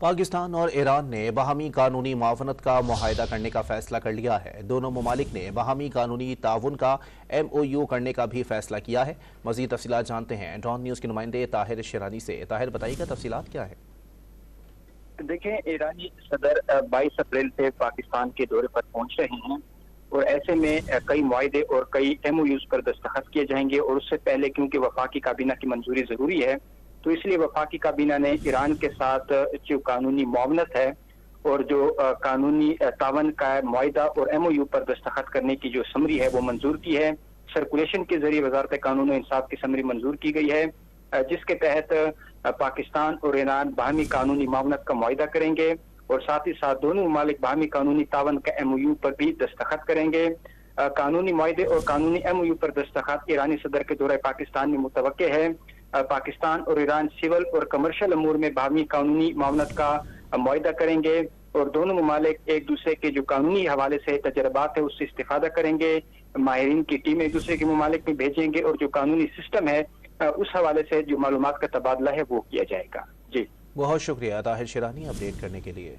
پاکستان اور ایران نے باہمی قانونی معاونت کا معاہدہ کرنے کا فیصلہ کر لیا ہے۔ دونوں ممالک نے باہمی قانونی تعاون کا MOU کرنے کا بھی فیصلہ کیا ہے۔ مزید تفصیلات جانتے ہیں ڈان نیوز کے نمائندے طاہر شیرانی سے۔ طاہر، بتائیے گا تفصیلات کیا ہے؟ دیکھیں، ایرانی صدر 22 اپریل سے پاکستان کے دورے پر پہنچ رہے ہیں اور ایسے میں کئی معاہدے اور کئی MOUs پر دستخط کیے جائیں گے، اور اس سے پہلے کیونکہ وفاقی کابینہ کی منظوری ضروری ہے تو اس لیے وفاقی کابینہ نے ایران کے ساتھ جو قانونی معاونت ہے اور جو قانونی تعاون کا معاہدہ اور MOU پر دستخط کرنے کی جو سمری ہے وہ منظور کی ہے۔ سرکولیشن کے ذریعے وزارت قانون و انصاف کی سمری منظور کی گئی ہے، جس کے تحت پاکستان اور ایران باہمی قانونی معاونت کا معاہدہ کریں گے اور ساتھ ہی ساتھ دونوں ممالک باہمی قانونی تعاون کا MOU پر بھی دستخط کریں گے۔ قانونی معاہدے اور قانونی MOU پر دستخط ایرانی صدر کے دورہ پاکستان میں متوقع ہے۔ پاکستان اور ایران سول اور کمرشل امور میں باہمی قانونی معاونت کا معاہدہ کریں گے اور دونوں ممالک ایک دوسرے کے جو قانونی حوالے سے تجربات ہے اس سے استفادہ کریں گے۔ ماہرین کی ٹیم ایک دوسرے کے ممالک میں بھیجیں گے اور جو قانونی سسٹم ہے اس حوالے سے جو معلومات کا تبادلہ ہے وہ کیا جائے گا۔ جی بہت شکریہ طاہر شیرانی اپڈیٹ کرنے کے لیے۔